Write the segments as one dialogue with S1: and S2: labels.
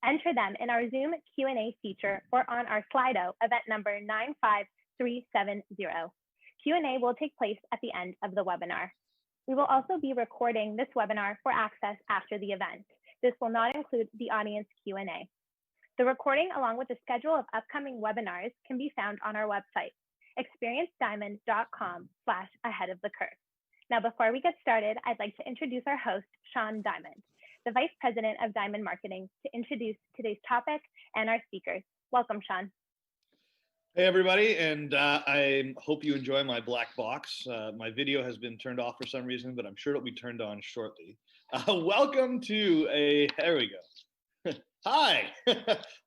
S1: Enter them in our Zoom Q&A feature or on our Slido event number 95370. Q&A will take place at the end of the webinar. We will also be recording this webinar for access after the event. This will not include the audience Q&A. The recording, along with the schedule of upcoming webinars, can be found on our website, experiencediamond.com/aheadofthecurve. Now, before we get started, I'd like to introduce our host, Sean Diamond, the Vice President of Diamond Marketing, to introduce today's topic and our speakers. Welcome, Sean.
S2: Hey, everybody, and I hope you enjoy my black box. My video has been turned off for some reason, but I'm sure it'll be turned on shortly. Welcome to there we go. Hi,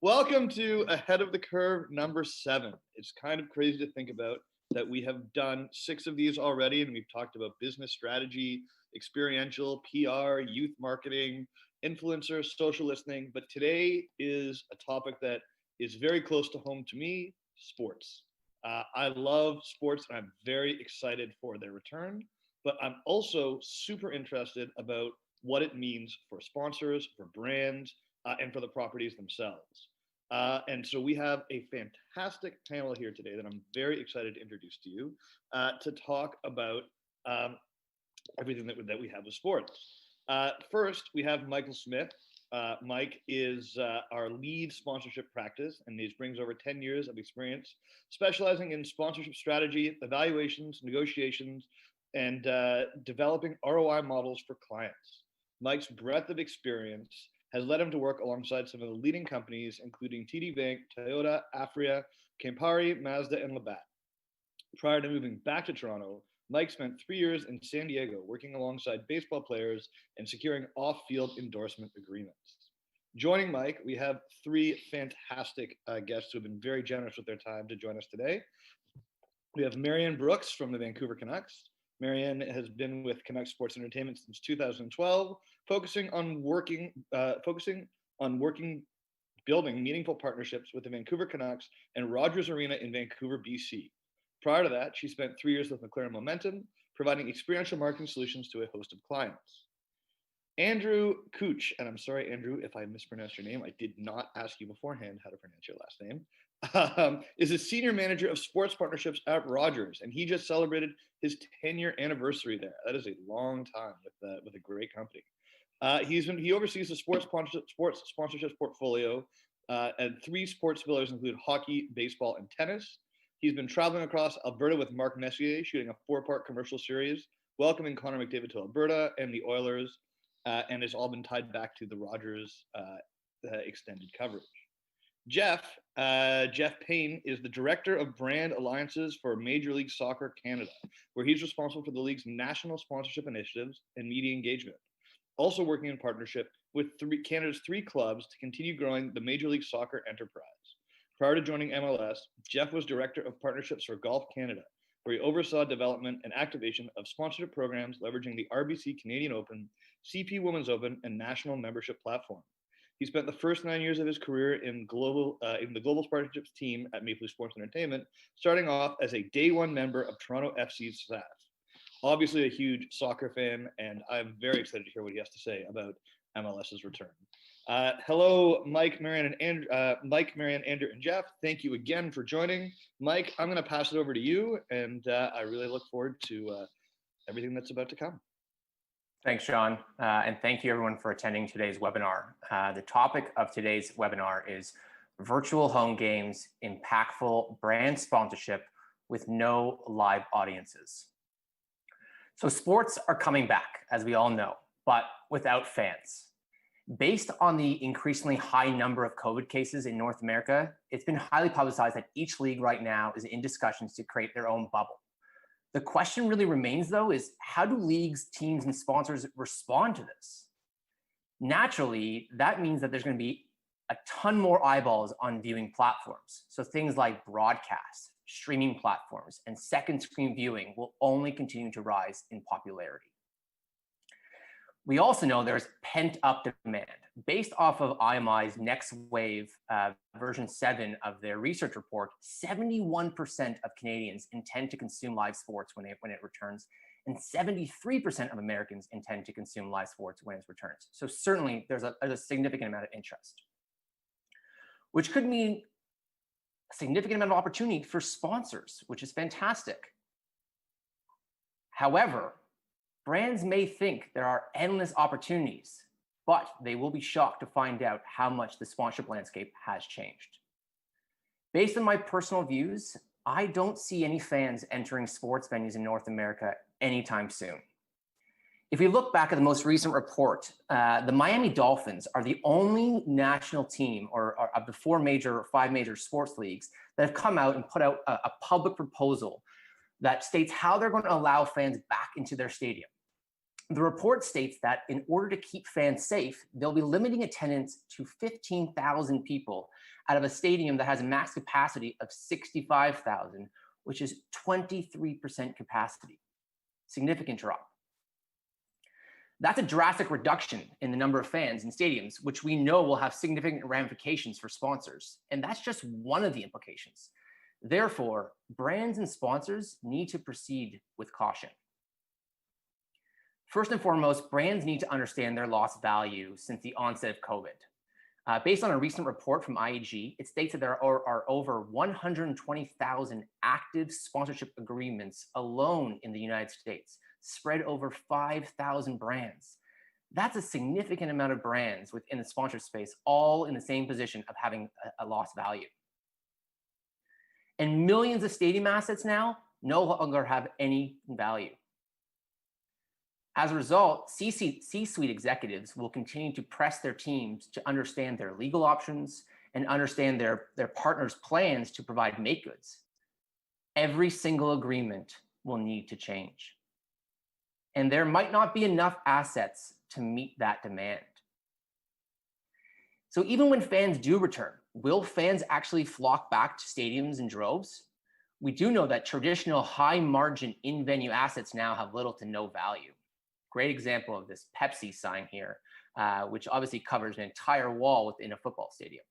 S2: welcome to Ahead of the Curve number 7. It's kind of crazy to think about that we have done 6 of these already, and we've talked about business strategy, experiential, PR, youth marketing, influencer, social listening. But today is a topic that is very close to home to me, sports. I love sports, and I'm very excited for their return, but I'm also super interested about what it means for sponsors, for brands, and for the properties themselves. And so we have a fantastic panel here today that I'm very excited to introduce to you to talk about everything that we have with sports. First, we have Michael Smith. Mike is our lead sponsorship practice, and he brings over 10 years of experience specializing in sponsorship strategy, evaluations, negotiations, and developing ROI models for clients. Mike's breadth of experience has led him to work alongside some of the leading companies, including TD Bank, Toyota, Afria, Campari, Mazda, and Labatt. Prior to moving back to Toronto, Mike spent 3 years in San Diego working alongside baseball players and securing off-field endorsement agreements. Joining Mike, we have 3 fantastic guests who have been very generous with their time to join us today. We have Marianne Brooks from the Vancouver Canucks. Marianne has been with Canucks Sports Entertainment since 2012, focusing on building meaningful partnerships with the Vancouver Canucks and Rogers Arena in Vancouver, BC. Prior to that, she spent 3 years with McLaren Momentum, providing experiential marketing solutions to a host of clients. Andrew Cooch, and I'm sorry, Andrew, if I mispronounced your name. I did not ask you beforehand how to pronounce your last name. Is a senior manager of sports partnerships at Rogers, and he just celebrated his 10-year anniversary there. That is a long time with a great company. He oversees the sports sponsorships portfolio, and 3 sports pillars include hockey, baseball, and tennis. He's been traveling across Alberta with Mark Messier, shooting a 4-part commercial series, welcoming Connor McDavid to Alberta and the Oilers, and it's all been tied back to the Rogers extended coverage. Jeff Payne is the Director of Brand Alliances for Major League Soccer Canada, where he's responsible for the league's national sponsorship initiatives and media engagement. Also working in partnership with Canada's 3 clubs to continue growing the Major League Soccer enterprise. Prior to joining MLS, Jeff was Director of Partnerships for Golf Canada, where he oversaw development and activation of sponsorship programs leveraging the RBC Canadian Open, CP Women's Open, and national membership platform. He spent the first 9 years of his career in the Global Partnerships team at Maple Leaf Sports Entertainment, starting off as a day 1 member of Toronto FC's staff. Obviously a huge soccer fan, and I'm very excited to hear what he has to say about MLS's return. Hello, Mike, Marianne, Andrew, and Jeff. Thank you again for joining. Mike, I'm going to pass it over to you, and I really look forward to everything that's about to come.
S3: Thanks, Sean, and thank you everyone for attending today's webinar. The topic of today's webinar is virtual home games, impactful brand sponsorship with no live audiences. So sports are coming back, as we all know, but without fans. Based on the increasingly high number of COVID cases in North America, it's been highly publicized that each league right now is in discussions to create their own bubble. The question really remains, though, is how do leagues, teams, and sponsors respond to this? Naturally, that means that there's going to be a ton more eyeballs on viewing platforms. So things like broadcast, streaming platforms, and second screen viewing will only continue to rise in popularity. We also know there's pent-up demand. Based off of IMI's Next Wave version 7 of their research report, 71% of Canadians intend to consume live sports when it returns, and 73% of Americans intend to consume live sports when it returns. So certainly there's a significant amount of interest. which could mean a significant amount of opportunity for sponsors, which is fantastic. However, brands may think there are endless opportunities, but they will be shocked to find out how much the sponsorship landscape has changed. Based on my personal views, I don't see any fans entering sports venues in North America anytime soon. If we look back at the most recent report, the Miami Dolphins are the only national team or of the five major sports leagues that have come out and put out a public proposal that states how they're going to allow fans back into their stadium. The report states that in order to keep fans safe, they'll be limiting attendance to 15,000 people out of a stadium that has a max capacity of 65,000, which is 23% capacity. Significant drop. That's a drastic reduction in the number of fans in stadiums, which we know will have significant ramifications for sponsors. And that's just one of the implications. Therefore, brands and sponsors need to proceed with caution. First and foremost, brands need to understand their lost value since the onset of COVID. Based on a recent report from IAG, it states that there are over 120,000 active sponsorship agreements alone in the United States, spread over 5,000 brands. That's a significant amount of brands within the sponsorship space, all in the same position of having a lost value. And millions of stadium assets now no longer have any value. As a result, C-suite executives will continue to press their teams to understand their legal options and understand their partners' plans to provide make goods. Every single agreement will need to change. And there might not be enough assets to meet that demand. So even when fans do return, will fans actually flock back to stadiums in droves? We do know that traditional high margin in-venue assets now have little to no value. Great example of this Pepsi sign here, which obviously covers an entire wall within a football stadium.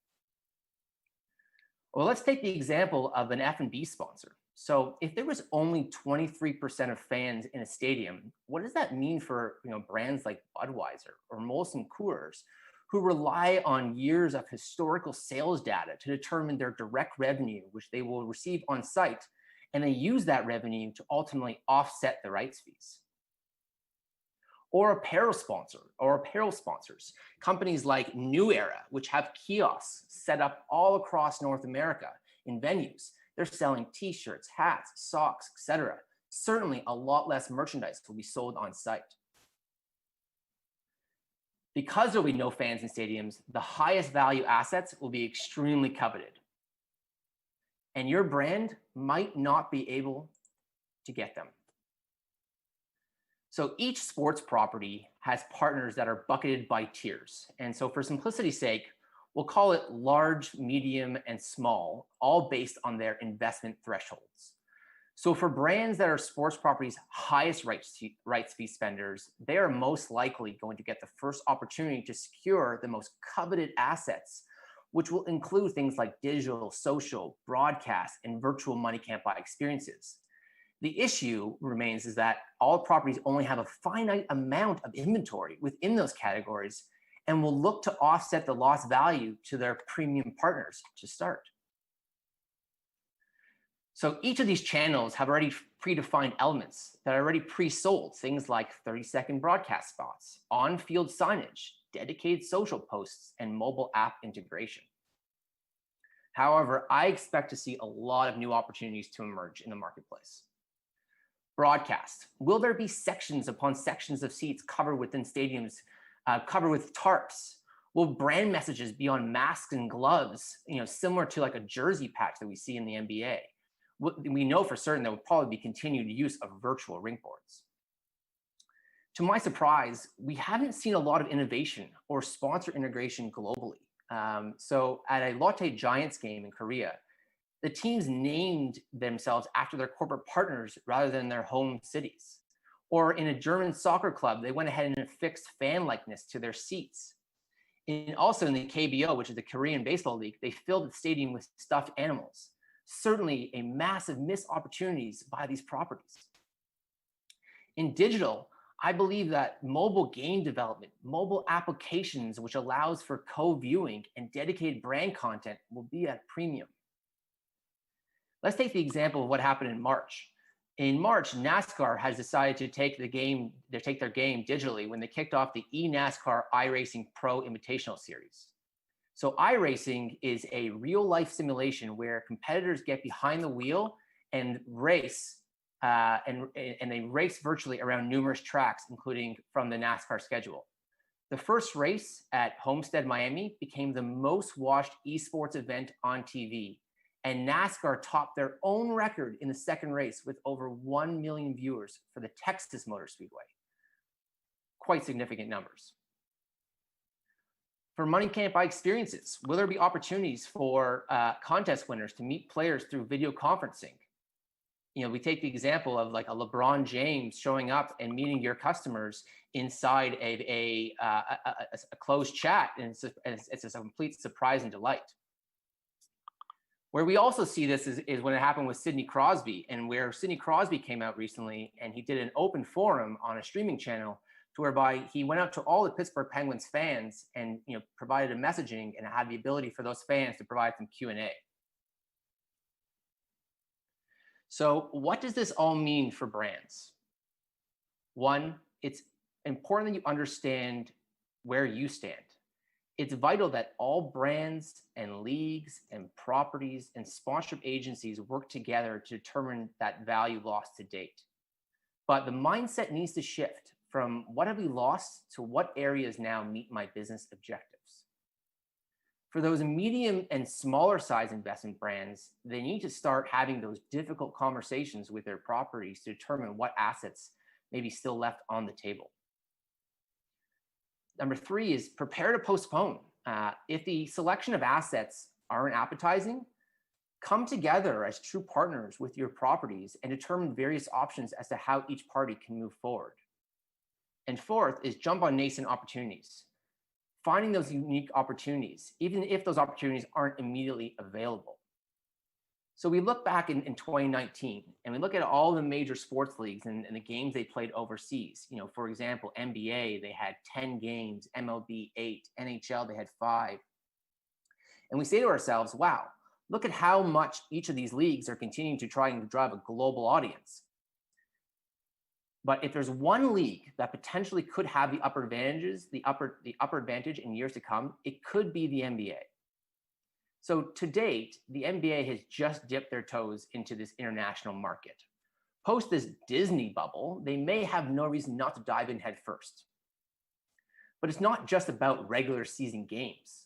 S3: Well, let's take the example of an F&B sponsor. So if there was only 23% of fans in a stadium, what does that mean for brands like Budweiser or Molson Coors, who rely on years of historical sales data to determine their direct revenue, which they will receive on site, and they use that revenue to ultimately offset the rights fees? Or apparel sponsors, companies like New Era, which have kiosks set up all across North America in venues. They're selling t-shirts, hats, socks, etc. Certainly a lot less merchandise will be sold on site. Because there will be no fans in stadiums, the highest value assets will be extremely coveted. And your brand might not be able to get them. So each sports property has partners that are bucketed by tiers. And so for simplicity's sake, we'll call it large, medium, and small, all based on their investment thresholds. So for brands that are sports properties' highest rights fee spenders, they are most likely going to get the first opportunity to secure the most coveted assets, which will include things like digital, social, broadcast, and virtual money can't buy experiences. The issue remains is that all properties only have a finite amount of inventory within those categories and will look to offset the lost value to their premium partners to start. So each of these channels have already predefined elements that are already pre-sold, things like 30-second broadcast spots, on-field signage, dedicated social posts, and mobile app integration. However, I expect to see a lot of new opportunities to emerge in the marketplace. Broadcast. Will there be sections upon sections of seats covered within stadiums, covered with tarps? Will brand messages be on masks and gloves, similar to like a jersey patch that we see in the NBA? We know for certain there will probably be continued use of virtual ring boards. To my surprise, we haven't seen a lot of innovation or sponsor integration globally. So at a Lotte Giants game in Korea, the teams named themselves after their corporate partners rather than their home cities. Or in a German soccer club, they went ahead and affixed fan likeness to their seats. And also in the KBO, which is the Korean Baseball League, they filled the stadium with stuffed animals. Certainly a massive missed opportunities by these properties. In digital, I believe that mobile game development, mobile applications, which allows for co-viewing and dedicated brand content, will be at a premium. Let's take the example of what happened in March. In March, NASCAR has decided to take their game digitally when they kicked off the eNASCAR iRacing Pro Invitational Series. So iRacing is a real-life simulation where competitors get behind the wheel and race, and they race virtually around numerous tracks, including from the NASCAR schedule. The first race at Homestead, Miami became the most watched esports event on TV, and NASCAR topped their own record in the second race with over 1 million viewers for the Texas Motor Speedway. Quite significant numbers. For Money Can't Buy experiences, will there be opportunities for contest winners to meet players through video conferencing? You know, we take the example of like a LeBron James showing up and meeting your customers inside a closed chat, and it's a complete surprise and delight. Where we also see this is when it happened with Sidney Crosby, and where Sidney Crosby came out recently and he did an open forum on a streaming channel to whereby he went out to all the Pittsburgh Penguins fans and provided a messaging and had the ability for those fans to provide some Q&A. So what does this all mean for brands? One, it's important that you understand where you stand. It's vital that all brands and leagues and properties and sponsorship agencies work together to determine that value lost to date. But the mindset needs to shift from what have we lost to what areas now meet my business objectives. For those medium and smaller size investment brands, they need to start having those difficult conversations with their properties to determine what assets may be still left on the table. Number three is prepare to postpone. If the selection of assets aren't appetizing, come together as true partners with your properties and determine various options as to how each party can move forward. And fourth is jump on nascent opportunities. Finding those unique opportunities, even if those opportunities aren't immediately available. So we look back in 2019 and we look at all the major sports leagues and the games they played overseas. For example, NBA, they had 10 games, MLB 8, NHL, they had 5. And we say to ourselves, wow, look at how much each of these leagues are continuing to try and drive a global audience. But if there's one league that potentially could have the upper advantage in years to come, it could be the NBA. So to date, the NBA has just dipped their toes into this international market. Post this Disney bubble, they may have no reason not to dive in head first. But it's not just about regular season games.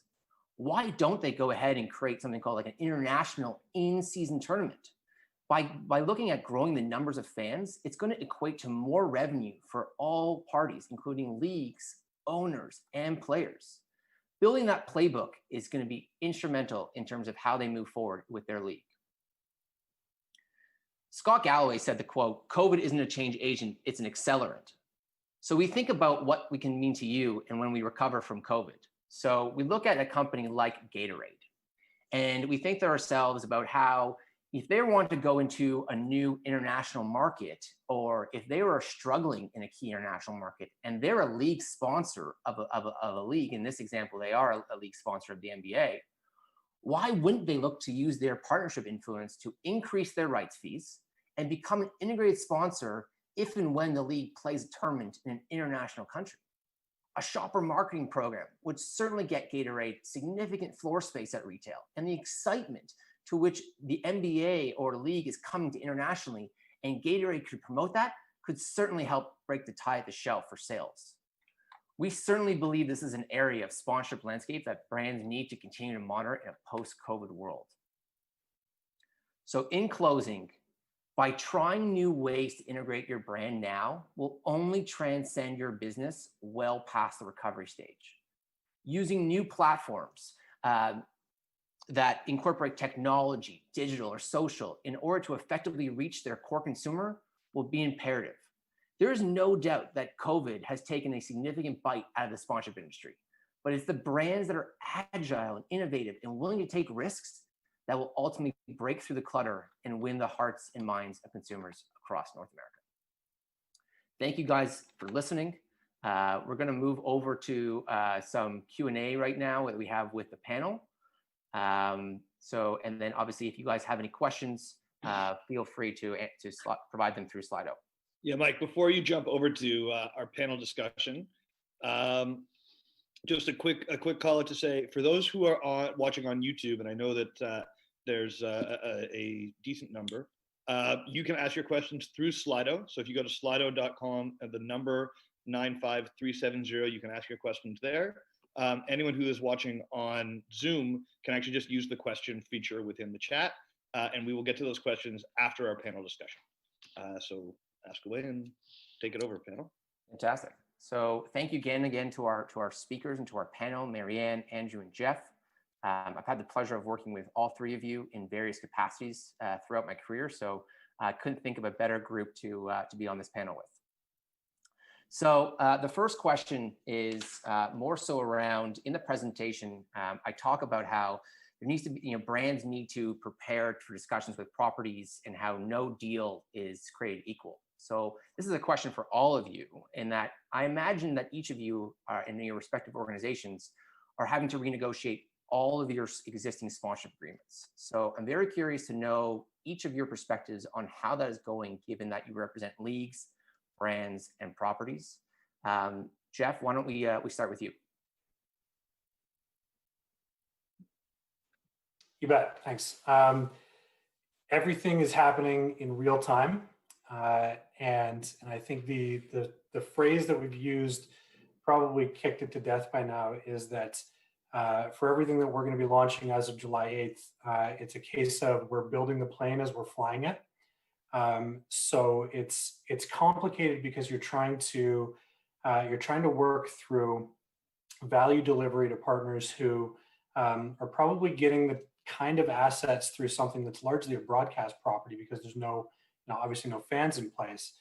S3: Why don't they go ahead and create something called like an international in-season tournament? By looking at growing the numbers of fans, it's going to equate to more revenue for all parties, including leagues, owners, and players. Building that playbook is going to be instrumental in terms of how they move forward with their league. Scott Galloway said the quote, "COVID isn't a change agent, it's an accelerant." So we think about what we can mean to you and when we recover from COVID. So we look at a company like Gatorade, and we think to ourselves about how if they want to go into a new international market, or if they are struggling in a key international market and they're a league sponsor of a league, in this example, they are a league sponsor of the NBA, why wouldn't they look to use their partnership influence to increase their rights fees and become an integrated sponsor if and when the league plays a tournament in an international country? A shopper marketing program would certainly get Gatorade significant floor space at retail, and the excitement to which the NBA or league is coming to internationally, and Gatorade could promote that, could certainly help break the tie at the shelf for sales. We certainly believe this is an area of sponsorship landscape that brands need to continue to monitor in a post-COVID world. So in closing, by trying new ways to integrate your brand now will only transcend your business well past the recovery stage. Using new platforms, that incorporate technology, digital or social, in order to effectively reach their core consumer will be imperative. There is no doubt that COVID has taken a significant bite out of the sponsorship industry, but it's the brands that are agile and innovative and willing to take risks that will ultimately break through the clutter and win the hearts and minds of consumers across North America. Thank you guys for listening. We're going to move over to some Q&A right now that we have with the panel. And then obviously, if you guys have any questions, feel free to provide them through Slido.
S2: Yeah, Mike, before you jump over to our panel discussion, just a quick call out to say, for those who are watching on YouTube, and I know that there's a decent number, you can ask your questions through Slido. So if you go to slido.com and the number 95370, you can ask your questions there. Anyone who is watching on Zoom can actually just use the question feature within the chat, and we will get to those questions after our panel discussion. So ask away and take it over, panel.
S3: Fantastic. So thank you again to our speakers and to our panel, Marianne, Andrew, and Jeff. I've had the pleasure of working with all three of you in various capacities throughout my career, so I couldn't think of a better group to be on this panel with. So the first question is more so around, in the presentation, I talk about how there needs to be, brands need to prepare for discussions with properties and how no deal is created equal. So this is a question for all of you, in that I imagine that each of you are in your respective organizations are having to renegotiate all of your existing sponsorship agreements. So I'm very curious to know each of your perspectives on how that is going, given that you represent leagues, brands, and properties. Jeff, why don't we start with you?
S4: You bet, thanks. Everything is happening in real time. And I think the phrase that we've used, probably kicked it to death by now, is that for everything that we're going to be launching as of July 8th, it's a case of we're building the plane as we're flying it. So it's complicated because you're trying to work through value delivery to partners who are probably getting the kind of assets through something that's largely a broadcast property, because there's obviously no fans in place.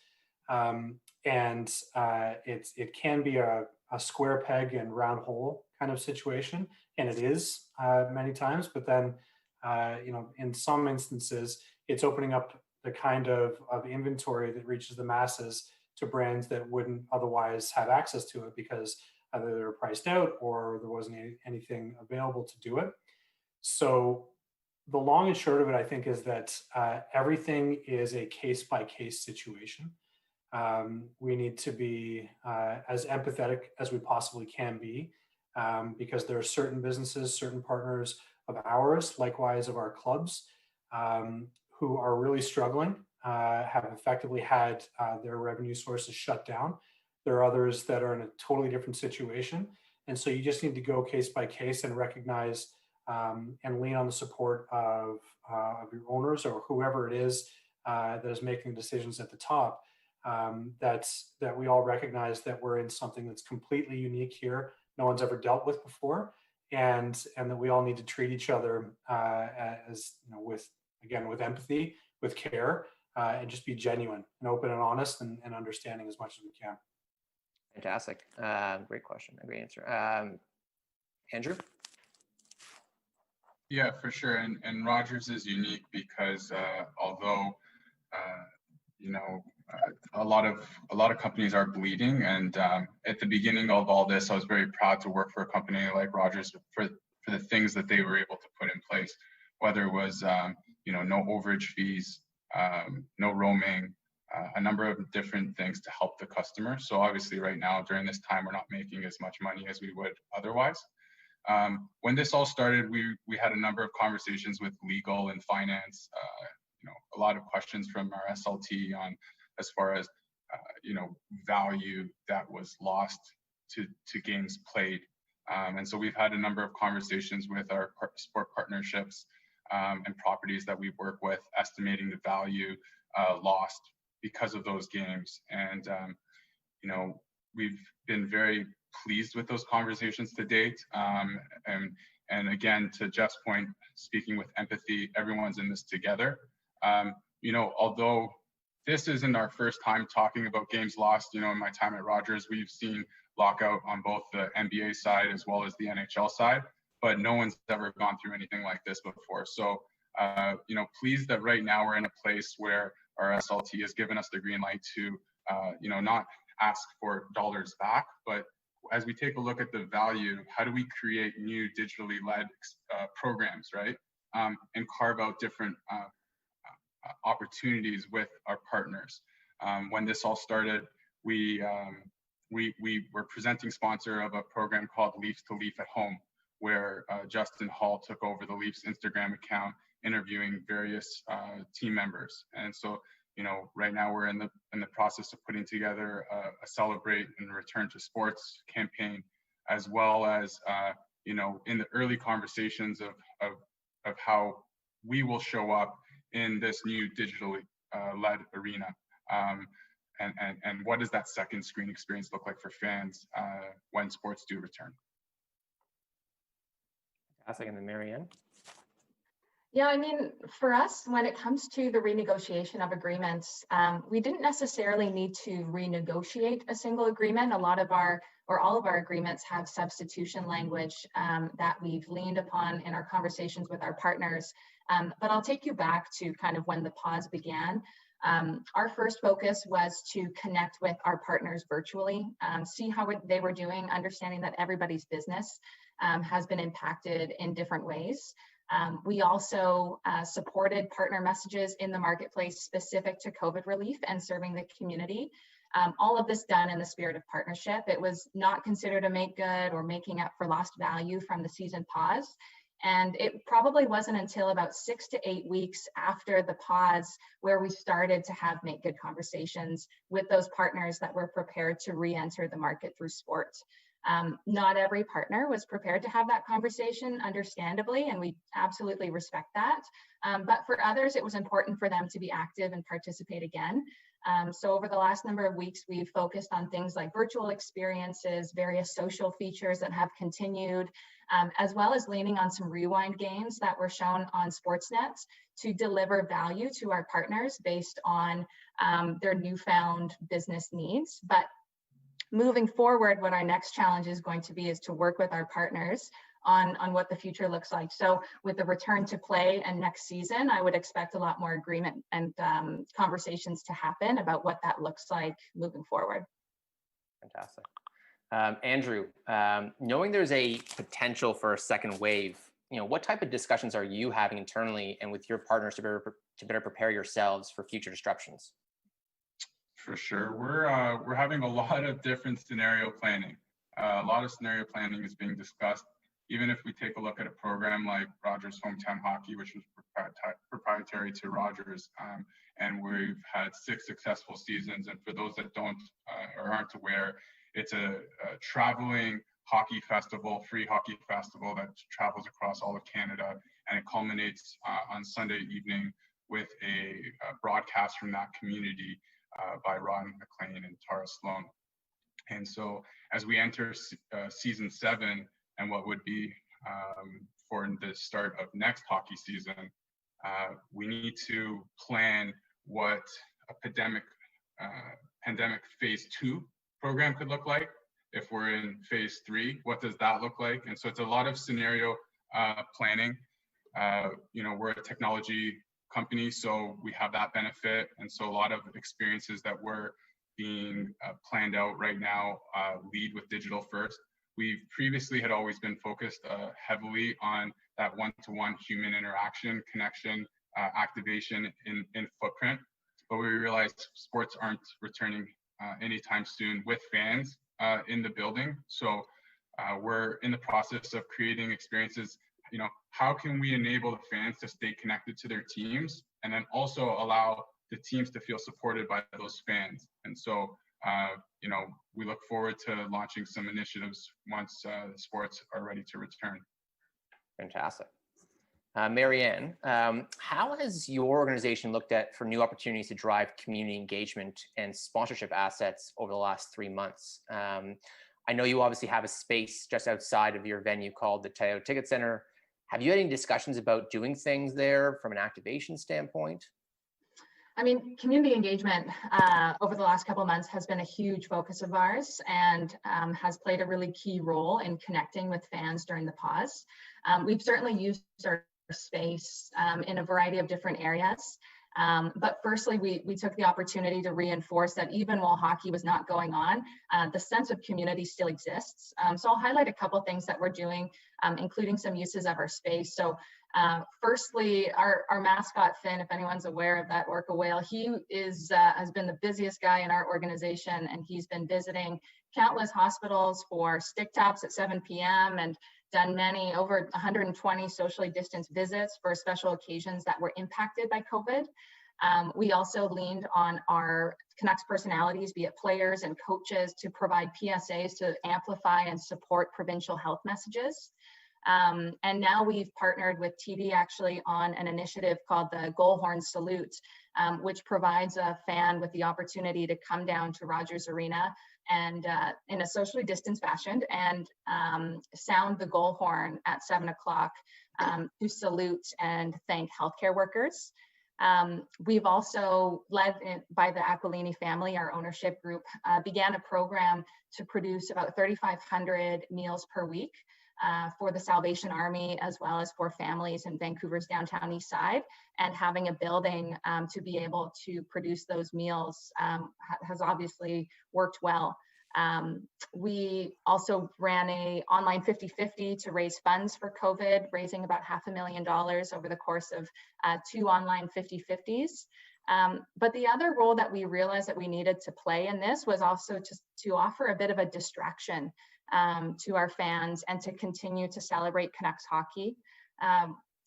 S4: And it can be a square peg and round hole kind of situation, and it is many times. But then, in some instances, it's opening up the kind of inventory that reaches the masses to brands that wouldn't otherwise have access to it, because either they were priced out or there wasn't anything available to do it. So the long and short of it, I think, is that everything is a case-by-case situation. We need to be as empathetic as we possibly can be, because there are certain businesses, certain partners of ours, likewise of our clubs, who are really struggling, have effectively had their revenue sources shut down. There are others that are in a totally different situation. And so you just need to go case by case and recognize and lean on the support of your owners or whoever it is that is making decisions at the top. That we all recognize that we're in something that's completely unique here, no one's ever dealt with before, and that we all need to treat each other as, with empathy, with care, and just be genuine and open and honest and understanding as much as we can.
S3: Fantastic. Great question. Great answer. Andrew?
S5: Yeah, for sure. And Rogers is unique because although a lot of companies are bleeding, and at the beginning of all this, I was very proud to work for a company like Rogers for the things that they were able to put in place, whether it was no overage fees, no roaming, a number of different things to help the customer. So obviously right now during this time, we're not making as much money as we would otherwise. When this all started, we had a number of conversations with legal and finance, a lot of questions from our SLT on as far as value that was lost to games played. And so we've had a number of conversations with our sport partnerships and properties that we work with, estimating the value lost because of those games. And we've been very pleased with those conversations to date. And again, to Jeff's point, speaking with empathy, everyone's in this together. Although this isn't our first time talking about games lost, in my time at Rogers, we've seen lockout on both the NBA side as well as the NHL side, but no one's ever gone through anything like this before. So, pleased that right now we're in a place where our SLT has given us the green light to not ask for dollars back, but as we take a look at the value, how do we create new digitally led programs, right? And carve out different opportunities with our partners. When this all started, we were presenting sponsor of a program called Leafs to Leaf at Home, where Justin Hall took over the Leafs Instagram account, interviewing various team members. And so, right now we're in the process of putting together a Celebrate and Return to Sports campaign, as well as in the early conversations of how we will show up in this new digitally led arena. And what does that second screen experience look like for fans when sports do return?
S3: Fantastic. And then Marianne?
S6: Yeah, I mean, for us, when it comes to the renegotiation of agreements, we didn't necessarily need to renegotiate a single agreement. A lot of all of our agreements have substitution language that we've leaned upon in our conversations with our partners. But I'll take you back to kind of when the pause began. Our first focus was to connect with our partners virtually, see how they were doing, understanding that everybody's business has been impacted in different ways. We also supported partner messages in the marketplace specific to COVID relief and serving the community. All of this done in the spirit of partnership. It was not considered a make good or making up for lost value from the season pause. And it probably wasn't until about 6 to 8 weeks after the pause where we started to have make good conversations with those partners that were prepared to re-enter the market through sport. Not every partner was prepared to have that conversation, understandably, and we absolutely respect that. But for others, it was important for them to be active and participate again. So over the last number of weeks, we've focused on things like virtual experiences, various social features that have continued, as well as leaning on some rewind games that were shown on Sportsnet to deliver value to our partners based on their newfound business needs. But moving forward, what our next challenge is going to be is to work with our partners on what the future looks like. So with the return to play and next season, I would expect a lot more agreement and conversations to happen about what that looks like moving forward.
S3: Fantastic. Andrew, knowing there's a potential for a second wave, what type of discussions are you having internally and with your partners to better prepare yourselves for future disruptions?
S5: For sure, we're having a lot of different scenario planning. A lot of scenario planning is being discussed. Even if we take a look at a program like Rogers Hometown Hockey, which was proprietary to Rogers, and we've had 6 successful seasons. And for those that don't or aren't aware, it's a traveling hockey festival, free hockey festival that travels across all of Canada, and it culminates on Sunday evening with a broadcast from that community by Ron McLean and Tara Sloan. And so as we enter season 7 and what would be for the start of next hockey season, we need to plan what a pandemic phase 2 program could look like. If we're in phase 3, what does that look like? And so it's a lot of scenario planning. We're a technology company, so we have that benefit. And so a lot of experiences that were being planned out right now lead with digital first. We previously had always been focused heavily on that one-to-one human interaction, connection, activation in footprint. But we realized sports aren't returning anytime soon with fans in the building. So we're in the process of creating experiences. How can we enable the fans to stay connected to their teams and then also allow the teams to feel supported by those fans? And so, we look forward to launching some initiatives once sports are ready to return.
S3: Fantastic. Marianne, how has your organization looked at for new opportunities to drive community engagement and sponsorship assets over the last 3 months? I know you obviously have a space just outside of your venue called the Toyota Ticket Center. Have you had any discussions about doing things there from an activation standpoint?
S6: I mean, community engagement over the last couple of months has been a huge focus of ours and has played a really key role in connecting with fans during the pause. We've certainly used our space in a variety of different areas. But firstly, we took the opportunity to reinforce that even while hockey was not going on, the sense of community still exists. So I'll highlight a couple things that we're doing, including some uses of our space. So firstly, our mascot, Finn, if anyone's aware of that orca whale, he has been the busiest guy in our organization, and he's been visiting countless hospitals for stick taps at 7 p.m. and done over 120 socially distanced visits for special occasions that were impacted by COVID. We also leaned on our Canucks personalities, be it players and coaches, to provide PSAs to amplify and support provincial health messages. And now we've partnered with TD actually on an initiative called the Goalhorn Salute, which provides a fan with the opportunity to come down to Rogers Arena and in a socially distanced fashion and sound the goal horn at 7 o'clock to salute and thank healthcare workers. We've also, led by the Aquilini family, our ownership group, began a program to produce about 3,500 meals per week for the Salvation Army, as well as for families in Vancouver's downtown east side. And having a building to be able to produce those meals has obviously worked well. We also ran a online 50-50 to raise funds for COVID, raising about $500,000 over the course of 2 online 50-50s. But the other role that we realized that we needed to play in this was also to offer a bit of a distraction to our fans and to continue to celebrate Canucks hockey.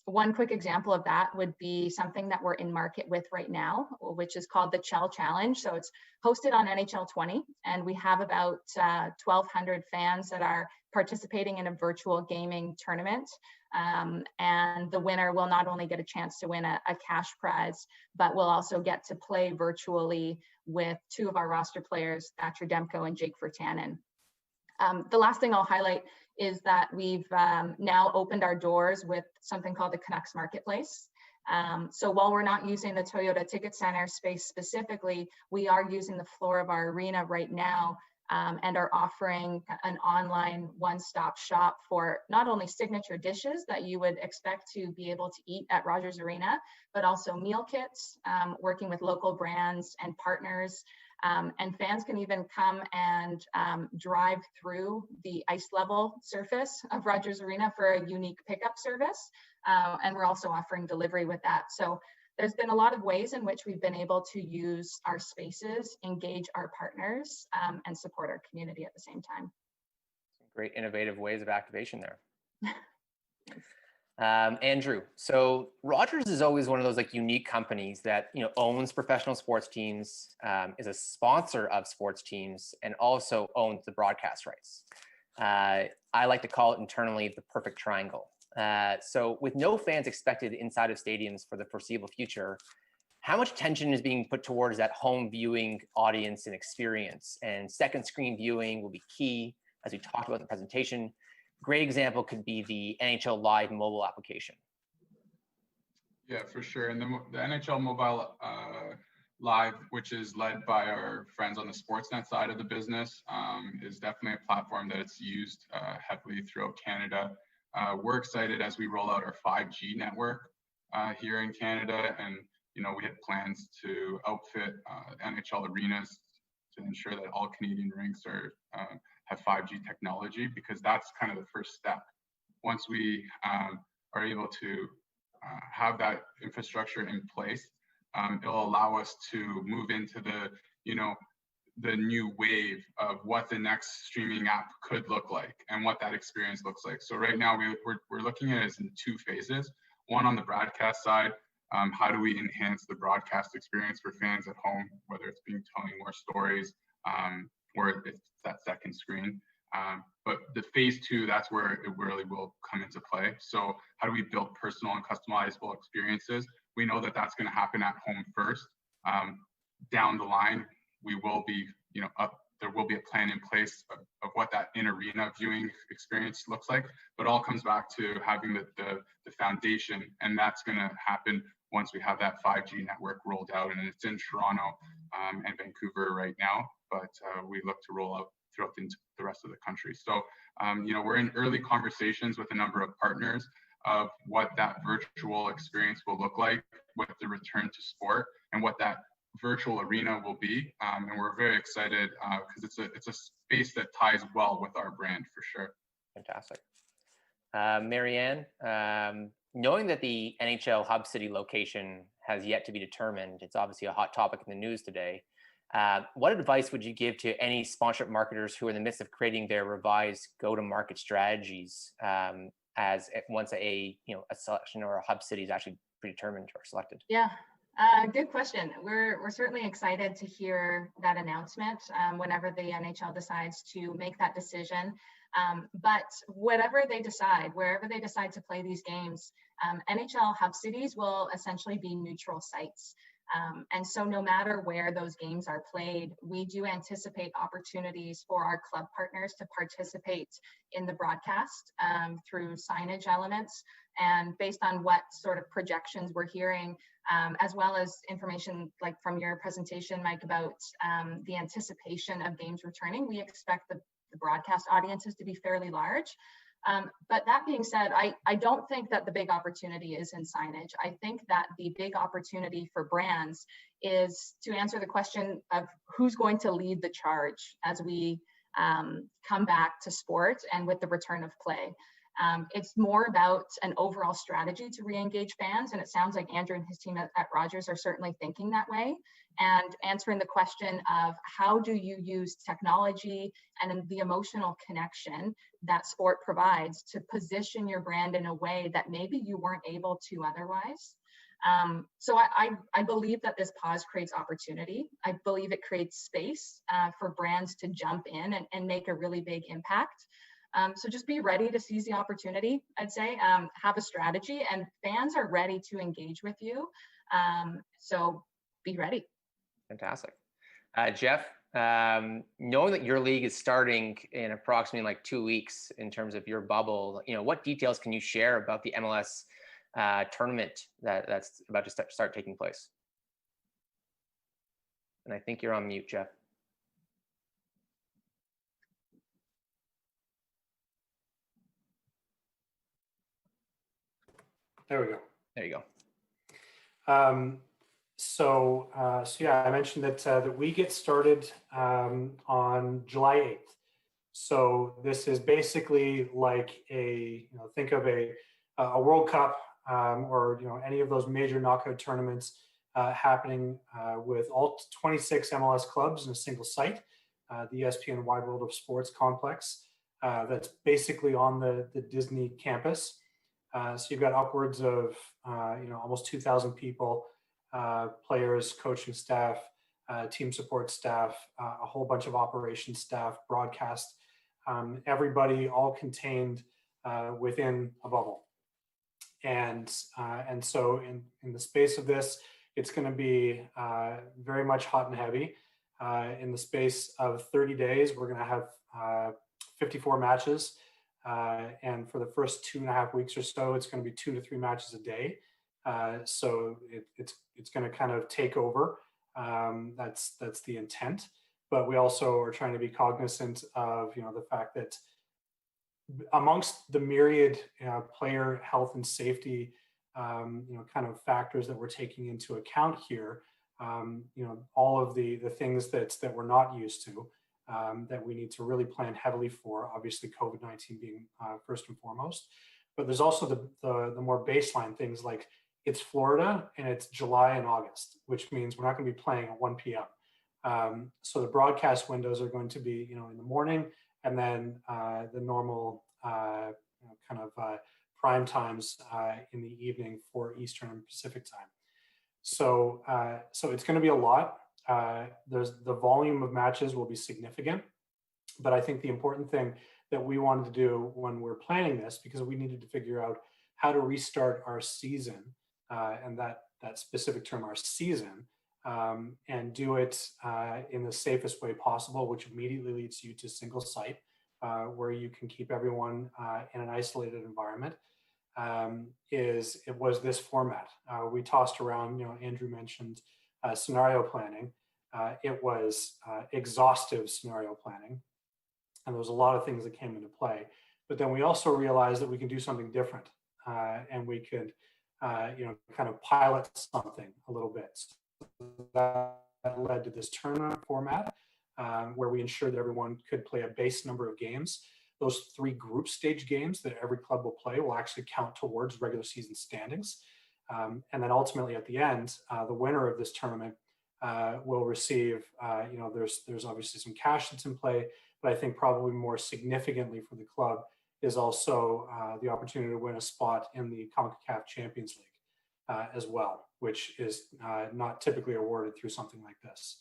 S6: One quick example of that would be something that we're in market with right now, which is called the Chell Challenge. So it's hosted on NHL 20, and we have about 1,200 fans that are participating in a virtual gaming tournament. And the winner will not only get a chance to win a cash prize, but will also get to play virtually with 2 of our roster players, Thatcher Demko and Jake Virtanen. The last thing I'll highlight is that we've now opened our doors with something called the Canucks Marketplace. So while we're not using the Toyota Ticket Center space specifically, we are using the floor of our arena right now and are offering an online one-stop shop for not only signature dishes that you would expect to be able to eat at Rogers Arena, but also meal kits, working with local brands and partners. And fans can even come and drive through the ice level surface of Rogers Arena for a unique pickup service. And we're also offering delivery with that. So there's been a lot of ways in which we've been able to use our spaces, engage our partners, and support our community at the same time.
S3: Great innovative ways of activation there. Andrew, so Rogers is always one of those like unique companies that, you know, owns professional sports teams, is a sponsor of sports teams, and also owns the broadcast rights. I like to call it internally the perfect triangle. So with no fans expected inside of stadiums for the foreseeable future, how much attention is being put towards that home viewing audience and experience? And second screen viewing will be key, as we talked about in the presentation. Great example could be the NHL Live mobile application.
S5: Yeah, for sure. And the NHL Mobile Live, which is led by our friends on the Sportsnet side of the business, is definitely a platform that it's used heavily throughout Canada. We're excited as we roll out our 5G network here in Canada, and you know, we had plans to outfit NHL arenas to ensure that all Canadian rinks are have 5G technology, because that's kind of the first step. Once we are able to have that infrastructure in place, it'll allow us to move into the, you know, the new wave of what the next streaming app could look like and what that experience looks like. So right now we're looking at it as in 2 phases. One on the broadcast side, how do we enhance the broadcast experience for fans at home, whether it's telling more stories, or if it's that second screen. But the phase 2, that's where it really will come into play. So how do we build personal and customizable experiences? We know that that's going to happen at home first. Down the line, we will be, you know, there will be a plan in place of what that in-arena viewing experience looks like, but all comes back to having the foundation, and that's going to happen once we have that 5G network rolled out, and it's in Toronto and Vancouver right now, but we look to roll out throughout the rest of the country. So, you know, we're in early conversations with a number of partners. of what that virtual experience will look like with the return to sport and what that virtual arena will be. And we're very excited because it's a space that ties well with our brand for sure.
S3: Fantastic. Marianne, knowing that the NHL Hub City location has yet to be determined, it's obviously a hot topic in the news today. What advice would you give to any sponsorship marketers who are in the midst of creating their revised go-to-market strategies once a selection or a hub city is actually predetermined or selected?
S6: Yeah, good question. We're certainly excited to hear that announcement whenever the NHL decides to make that decision. But whatever they decide, wherever they decide to play these games, NHL hub cities will essentially be neutral sites. And so no matter where those games are played, we do anticipate opportunities for our club partners to participate in the broadcast through signage elements. And based on what sort of projections we're hearing, as well as information like from your presentation, Mike, about the anticipation of games returning, we expect the broadcast audiences to be fairly large. But that being said, I don't think that the big opportunity is in signage. I think that the big opportunity for brands is to answer the question of who's going to lead the charge as we come back to sport and with the return of play. It's more about an overall strategy to re-engage fans. And it sounds like Andrew and his team at Rogers are certainly thinking that way, and answering the question of how do you use technology and the emotional connection that sport provides to position your brand in a way that maybe you weren't able to otherwise. So I believe that this pause creates opportunity. I believe it creates space for brands to jump in and make a really big impact. So just be ready to seize the opportunity, I'd say. Have a strategy, and fans are ready to engage with you. So be ready.
S3: Fantastic. Jeff, knowing that your league is starting in approximately like 2 weeks in terms of your bubble, what details can you share about the MLS tournament that's about to start taking place? And I think you're on mute, Jeff.
S4: There we go.
S3: There you go.
S4: So yeah, I mentioned that we get started on July 8th. So this is basically like think of a World Cup or any of those major knockout tournaments happening with all 26 MLS clubs in a single site, the ESPN Wide World of Sports complex. That's basically on the Disney campus. So you've got upwards of almost 2,000 people, players, coaching staff, team support staff, a whole bunch of operations staff, broadcast, everybody all contained within a bubble. And so in the space of this, it's going to be very much hot and heavy. In the space of 30 days, we're going to have 54 matches. And for the first 2.5 weeks or so, it's going to be 2 to 3 matches a day. So it's going to kind of take over. That's the intent. But we also are trying to be cognizant of the fact that amongst the myriad player health and safety kind of factors that we're taking into account here, all of the things that we're not used to. That we need to really plan heavily for, obviously COVID-19 being first and foremost. But there's also the more baseline things like it's Florida and it's July and August, which means we're not going to be playing at 1 p.m. So the broadcast windows are going to be in the morning, and then the normal kind of prime times in the evening for Eastern and Pacific time. So it's going to be a lot. There's the volume of matches will be significant, but I think the important thing that we wanted to do when we're planning this, because we needed to figure out how to restart our season, and that specific term, our season, and do it in the safest way possible, which immediately leads you to single site, where you can keep everyone in an isolated environment. It was this format. We tossed around, Andrew mentioned scenario planning. It was exhaustive scenario planning, and there was a lot of things that came into play. But then we also realized that we can do something different. and we could, kind of pilot something a little bit. So that led to this tournament format where we ensured that everyone could play a base number of games. Those 3 group stage games that every club will play will actually count towards regular season standings. And then ultimately at the end, the winner of this tournament will receive, there's obviously some cash that's in play, but I think probably more significantly for the club is also the opportunity to win a spot in the CONCACAF Champions League as well, which is not typically awarded through something like this.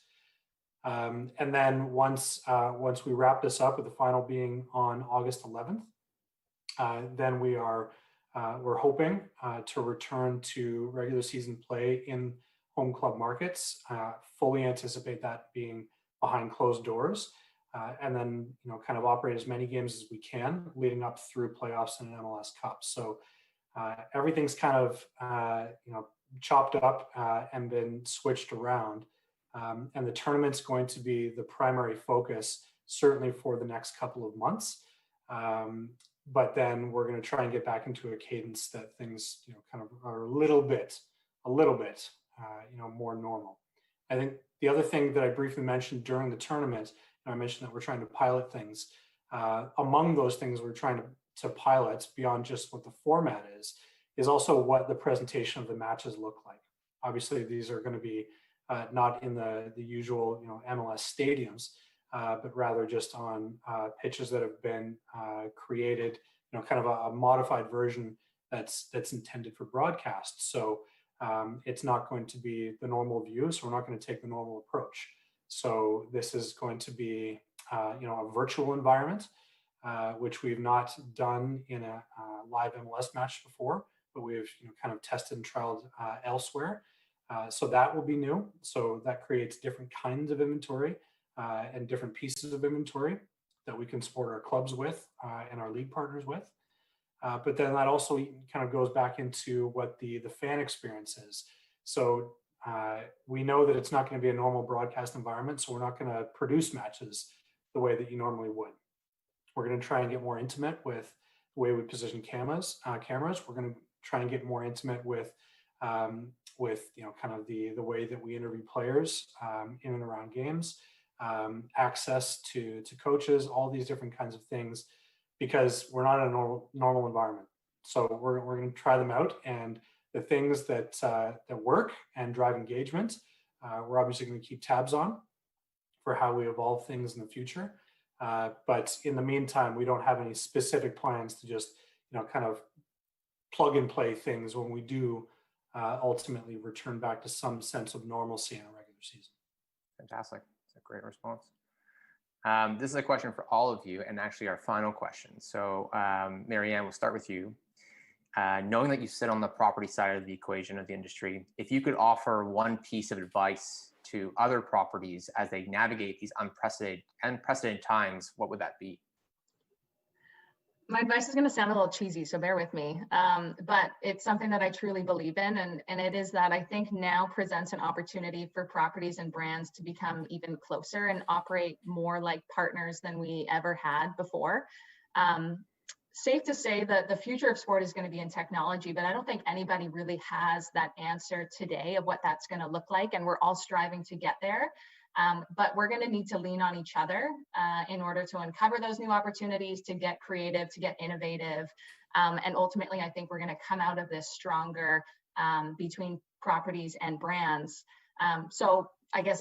S4: And then once we wrap this up, with the final being on August 11th, then we're hoping to return to regular season play in home club markets. Fully anticipate that being behind closed doors, and then kind of operate as many games as we can leading up through playoffs and an MLS Cup. So everything's kind of chopped up and been switched around. And the tournament's going to be the primary focus, certainly for the next couple of months. But then we're going to try and get back into a cadence that things, kind of are a little bit, more normal. I think the other thing that I briefly mentioned during the tournament, and I mentioned that we're trying to pilot things. Among those things we're trying to pilot, beyond just what the format is also what the presentation of the matches look like. Obviously, these are going to be not in the usual MLS stadiums, but rather just on pitches that have been created, kind of a modified version that's intended for broadcast. So it's not going to be the normal view, so we're not going to take the normal approach. So this is going to be a virtual environment, which we've not done in a live MLS match before, but we've kind of tested and trialed elsewhere. So that will be new. So that creates different kinds of inventory and different pieces of inventory that we can support our clubs with and our league partners with. But then that also kind of goes back into what the fan experience is. So we know that it's not going to be a normal broadcast environment, so we're not going to produce matches the way that you normally would. We're going to try and get more intimate with the way we position cameras. We're going to try and get more intimate with kind of the way that we interview players in and around games, access to coaches, all these different kinds of things, because we're not in a normal environment. So we're going to try them out, and the things that work and drive engagement, we're obviously going to keep tabs on for how we evolve things in the future. But in the meantime, we don't have any specific plans to just kind of plug and play things when we do ultimately return back to some sense of normalcy in a regular season.
S3: Fantastic. That's a great response. This is a question for all of you, and actually our final question. So Marianne, we'll start with you. Knowing that you sit on the property side of the equation of the industry, if you could offer one piece of advice to other properties as they navigate these unprecedented times, what would that be?
S6: My advice is going to sound a little cheesy, so bear with me. But it's something that I truly believe in, and it is that I think now presents an opportunity for properties and brands to become even closer and operate more like partners than we ever had before. Safe to say that the future of sport is going to be in technology, but I don't think anybody really has that answer today of what that's going to look like, and we're all striving to get there. But we're going to need to lean on each other in order to uncover those new opportunities, to get creative, to get innovative. And ultimately, I think we're going to come out of this stronger between properties and brands. So I guess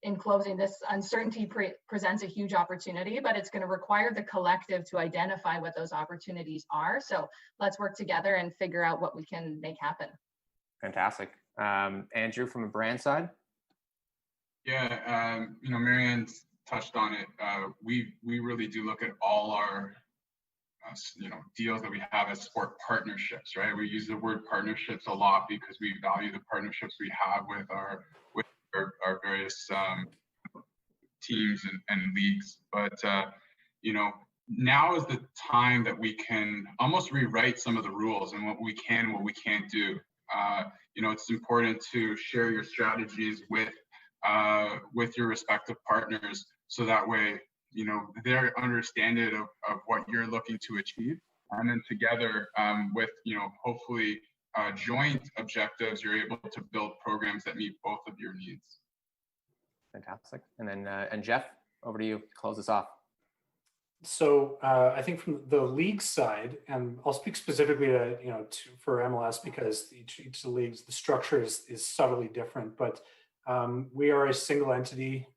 S6: in closing, this uncertainty presents a huge opportunity, but it's going to require the collective to identify what those opportunities are. So let's work together and figure out what we can make happen.
S3: Fantastic. Andrew, from a brand side?
S5: Yeah, Marianne's touched on it. We really do look at all our, deals that we have as sport partnerships, right? We use the word partnerships a lot because we value the partnerships we have with our various teams and leagues. But now is the time that we can almost rewrite some of the rules and what we can and what we can't do. It's important to share your strategies with your respective partners, so that way they're understanding of what you're looking to achieve, And then together with, hopefully joint objectives, you're able to build programs that meet both of your needs.
S3: Fantastic. And then, and Jeff, over to you to close us off.
S4: So I think from the league side, and I'll speak specifically for MLS because each of the leagues, the structure is subtly different, but we are a single entity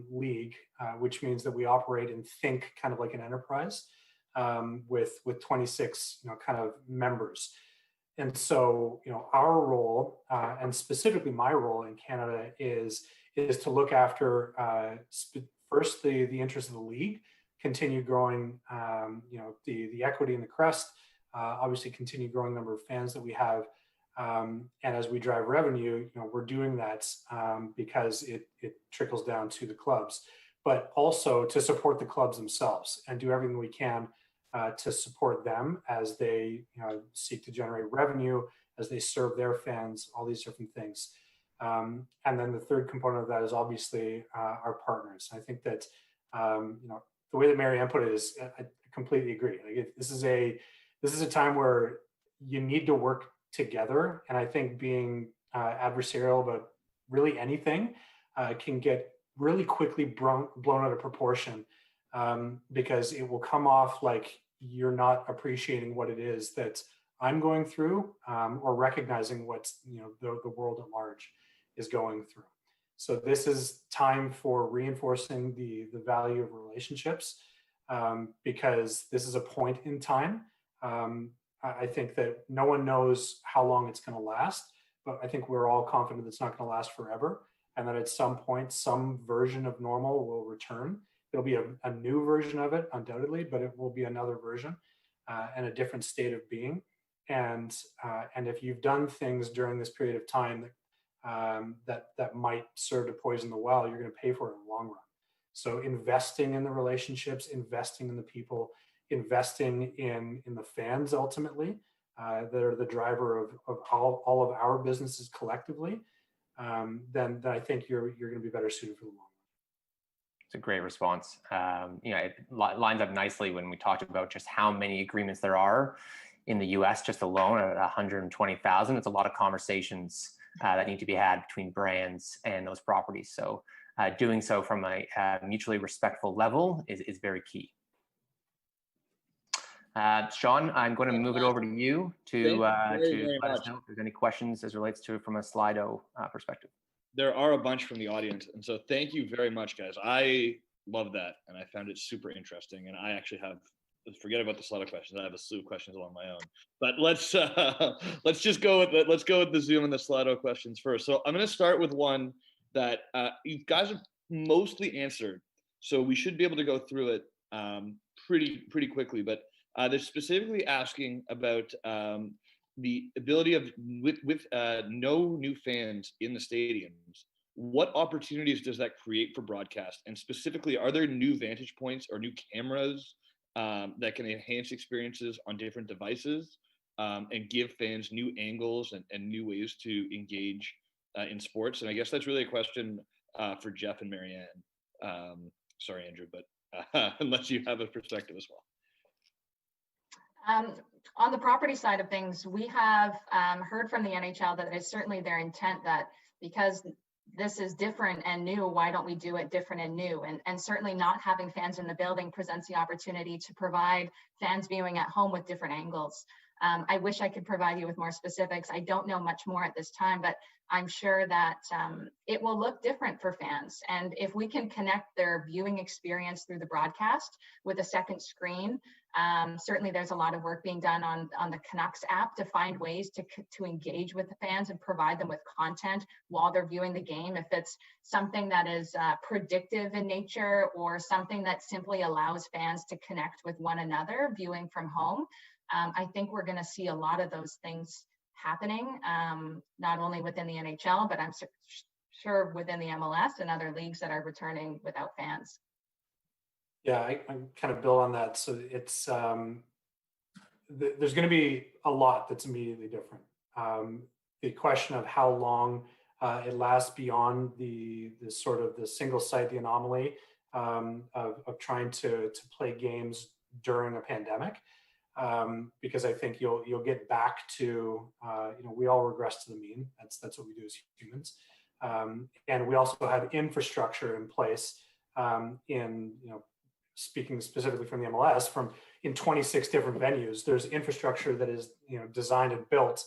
S4: league, which means that we operate and think kind of like an enterprise with 26 kind of members. And so our role, and specifically my role in Canada, is to look after first the interests of the league, continue growing the equity in the crest, obviously continue growing the number of fans that we have, and as we drive revenue, we're doing that because it trickles down to the clubs, but also to support the clubs themselves and do everything we can to support them as they seek to generate revenue, as they serve their fans, all these different things. And then the third component of that is obviously our partners. I think that the way that Marianne put it is, I completely agree. Like this is a time where you need to work together, and I think being adversarial about really anything can get really quickly blown out of proportion, because it will come off like you're not appreciating what it is that I'm going through, or recognizing what the world at large is going through. So this is time for reinforcing the value of relationships, because this is a point in time. I think that no one knows how long it's going to last, but I think we're all confident it's not going to last forever, and that at some point, some version of normal will return. It'll be a new version of it, undoubtedly, but it will be another version and a different state of being. And if you've done things during this period of time that might serve to poison the well, you're going to pay for it in the long run. So investing in the relationships, investing in the people, investing in the fans ultimately, that are the driver of all of our businesses collectively, then I think you're going to be better suited for the long run.
S3: It's a great response. It lines up nicely when we talked about just how many agreements there are in the US just alone at 120,000. It's a lot of conversations that need to be had between brands and those properties. So doing so from a mutually respectful level is very key. Sean, I'm going to move it over to you to let us know if there's any questions as relates to it from a Slido perspective.
S2: There are a bunch from the audience, and so thank you very much, guys. I love that, and I found it super interesting. And I actually have, forget about the Slido questions. I have a slew of questions along my own. But let's just go with the Zoom and the Slido questions first. So I'm going to start with one that you guys have mostly answered, so we should be able to go through it pretty quickly. But they're specifically asking about the ability of with no new fans in the stadiums. What opportunities does that create for broadcast? And specifically, are there new vantage points or new cameras that can enhance experiences on different devices and give fans new angles and new ways to engage in sports? And I guess that's really a question for Jeff and Marianne. Sorry, Andrew, but unless you have a perspective as well.
S6: On the property side of things, we have heard from the NHL that it's certainly their intent that because this is different and new, why don't we do it different and new? And certainly not having fans in the building presents the opportunity to provide fans viewing at home with different angles. I wish I could provide you with more specifics. I don't know much more at this time, but I'm sure that it will look different for fans. And if we can connect their viewing experience through the broadcast with a second screen, certainly there's a lot of work being done on the Canucks app to find ways to engage with the fans and provide them with content while they're viewing the game. If it's something that is predictive in nature or something that simply allows fans to connect with one another viewing from home, I think we're going to see a lot of those things happening, not only within the NHL, but I'm sure within the MLS and other leagues that are returning without fans.
S4: Yeah, I kind of build on that. So it's there's going to be a lot that's immediately different. The question of how long it lasts beyond the sort of the single site, the anomaly of trying to play games during a pandemic. because I think you'll get back to we all regress to the mean. That's what we do as humans, and we also have infrastructure in place in speaking specifically from the MLS, in 26 different venues. There's infrastructure that is designed and built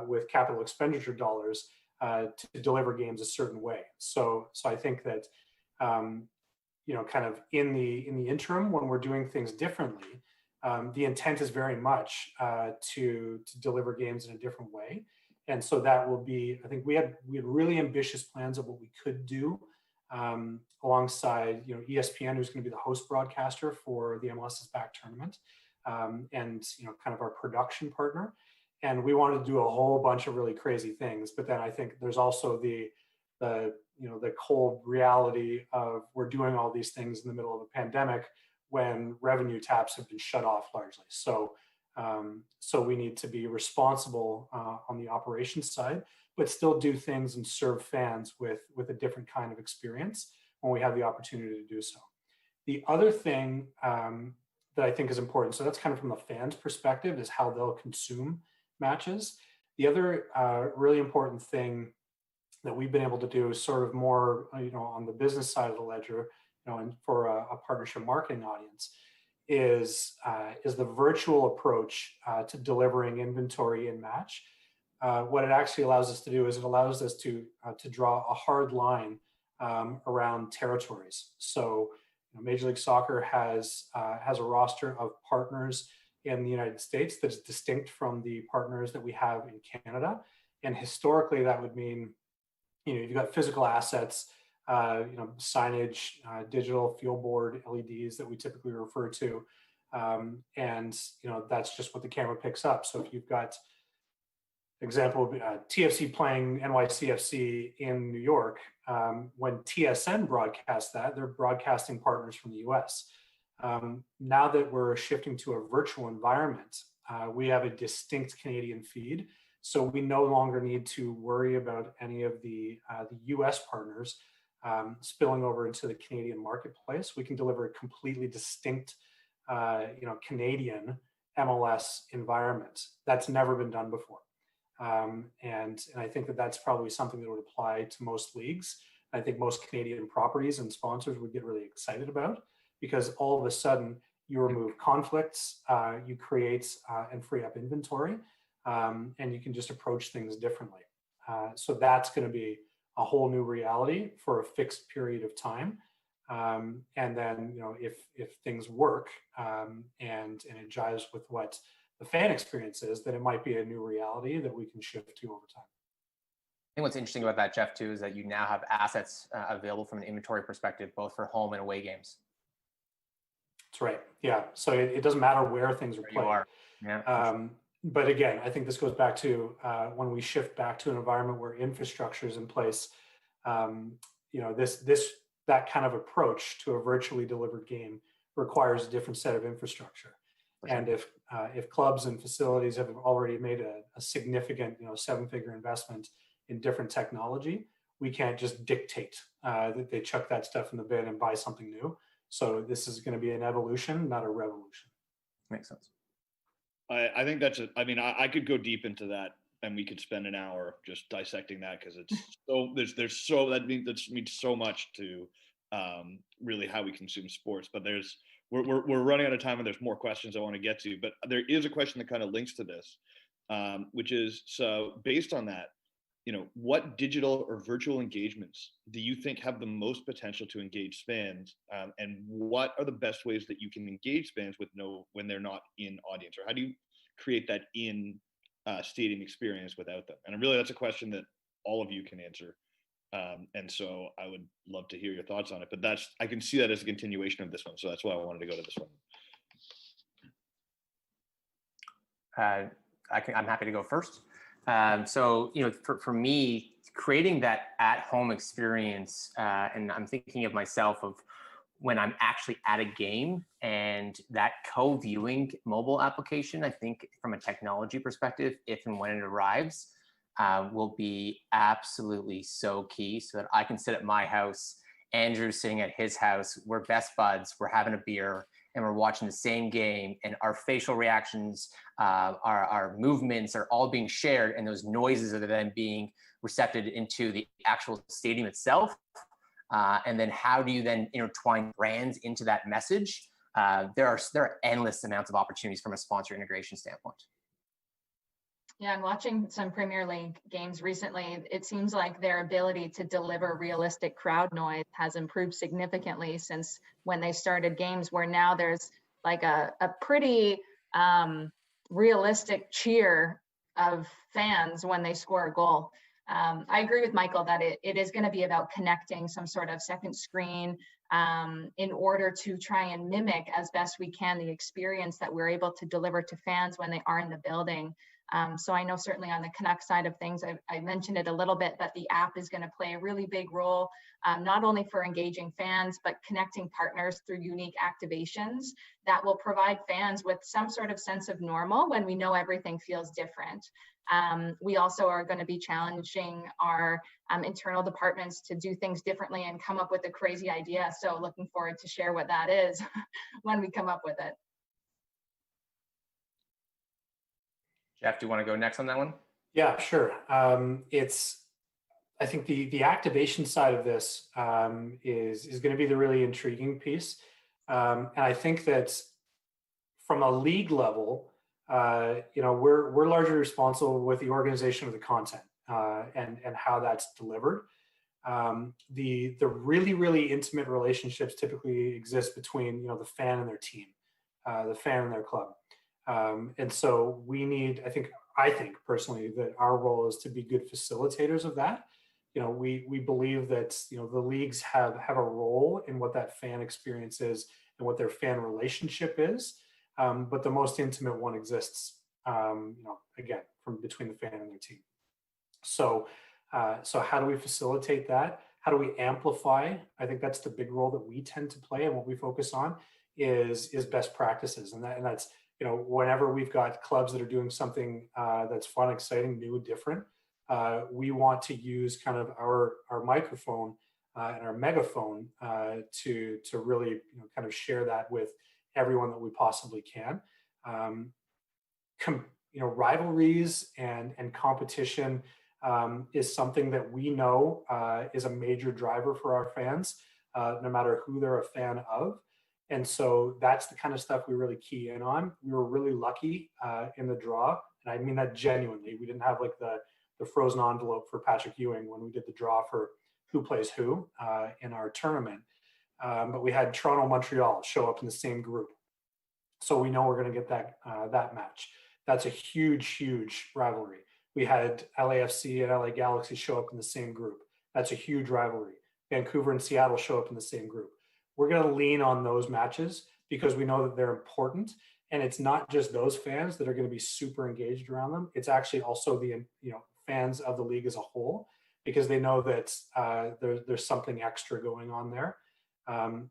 S4: with capital expenditure dollars to deliver games a certain way. So I think that kind of in the interim, when we're doing things differently, the intent is very much to deliver games in a different way. And so that will be, I think we had really ambitious plans of what we could do alongside ESPN, who's going to be the host broadcaster for the MLS is Back tournament, and kind of our production partner. And we wanted to do a whole bunch of really crazy things. But then I think there's also the cold reality of we're doing all these things in the middle of a pandemic when revenue taps have been shut off largely. So we need to be responsible on the operations side, but still do things and serve fans with a different kind of experience when we have the opportunity to do so. The other thing that I think is important, so that's kind of from the fans' perspective, is how they'll consume matches. The other really important thing that we've been able to do is sort of more, on the business side of the ledger, and for a partnership marketing audience, is the virtual approach to delivering inventory in match. What it actually allows us to do is it allows us to draw a hard line around territories. So Major League Soccer has a roster of partners in the United States that's distinct from the partners that we have in Canada. And historically, that would mean, you've got physical assets, signage, digital fuel board, LEDs that we typically refer to. And that's just what the camera picks up. So if you've got, example, TFC playing NYCFC in New York, when TSN broadcasts that, they're broadcasting partners from the US. Now that we're shifting to a virtual environment, we have a distinct Canadian feed. So we no longer need to worry about any of the US partners spilling over into the Canadian marketplace. We can deliver a completely distinct, Canadian MLS environment. That's never been done before. And I think that that's probably something that would apply to most leagues. I think most Canadian properties and sponsors would get really excited about, because all of a sudden you remove conflicts, you create and free up inventory, and you can just approach things differently. So that's going to be a whole new reality for a fixed period of time. And then, if things work and it jives with what the fan experience is, then it might be a new reality that we can shift to over time.
S3: I think what's interesting about that, Jeff, too, is that you now have assets available from an inventory perspective, both for home and away games.
S4: That's right. Yeah. So it doesn't matter where things are played.
S3: You are. Yeah.
S4: But again, I think this goes back to when we shift back to an environment where infrastructure is in place. That kind of approach to a virtually delivered game requires a different set of infrastructure. And if clubs and facilities have already made a significant, 7-figure investment in different technology, we can't just dictate that they chuck that stuff in the bin and buy something new. So this is going to be an evolution, not a revolution.
S3: Makes sense.
S2: I think I could go deep into that, and we could spend an hour just dissecting that, because it's so that means so much to really how we consume sports. But we're running out of time, and there's more questions I want to get to. But there is a question that kind of links to this, which is, so based on that, what digital or virtual engagements do you think have the most potential to engage fans, and what are the best ways that you can engage fans when they're not in audience, or how do you create that in stadium experience without them? And really, that's a question that all of you can answer. And so I would love to hear your thoughts on it, but I can see that as a continuation of this one. So that's why I wanted to go to this one.
S3: I'm happy to go first. So, for me, creating that at-home experience, and I'm thinking of myself of when I'm actually at a game, and that co-viewing mobile application, I think from a technology perspective, if and when it arrives, will be absolutely so key, so that I can sit at my house, Andrew's sitting at his house, we're best buds, we're having a beer, and we're watching the same game, and our facial reactions, our movements are all being shared, and those noises are then being recepted into the actual stadium itself. And then how do you then intertwine brands into that message? There are endless amounts of opportunities from a sponsor integration standpoint.
S6: Yeah, I'm watching some Premier League games recently. It seems like their ability to deliver realistic crowd noise has improved significantly since when they started games, where now there's like a pretty realistic cheer of fans when they score a goal. I agree with Michael that it is going to be about connecting some sort of second screen in order to try and mimic as best we can the experience that we're able to deliver to fans when they are in the building. So I know certainly on the Canucks side of things, I mentioned it a little bit, that the app is going to play a really big role, not only for engaging fans, but connecting partners through unique activations that will provide fans with some sort of sense of normal when we know everything feels different. We also are going to be challenging our internal departments to do things differently and come up with a crazy idea. So looking forward to share what that is when we come up with it.
S3: Jeff, do you want to go next on that one?
S4: Yeah, sure. I think the activation side of this is going to be the really intriguing piece. And I think that from a league level, we're largely responsible with the organization of the content and how that's delivered. The really, really intimate relationships typically exist between the fan and their team, the fan and their club. And so we need, I think personally that our role is to be good facilitators of that. We believe that, the leagues have a role in what that fan experience is and what their fan relationship is. But the most intimate one exists, again, from between the fan and their team. So how do we facilitate that? How do we amplify? I think that's the big role that we tend to play, and what we focus on is best practices. And that's, whenever we've got clubs that are doing something that's fun, exciting, new, different, we want to use kind of our microphone and our megaphone to really kind of share that with everyone that we possibly can. Rivalries and competition is something that we know is a major driver for our fans, no matter who they're a fan of. And so that's the kind of stuff we really key in on. We were really lucky in the draw, and I mean that genuinely. We didn't have like the frozen envelope for Patrick Ewing when we did the draw for who plays who in our tournament. But we had Toronto, Montreal show up in the same group. So we know we're going to get that match. That's a huge rivalry. We had LAFC and LA Galaxy show up in the same group. That's a huge rivalry. Vancouver and Seattle show up in the same group. We're going to lean on those matches because we know that they're important. And it's not just those fans that are going to be super engaged around them. It's actually also the fans of the league as a whole, because they know that there's something extra going on there.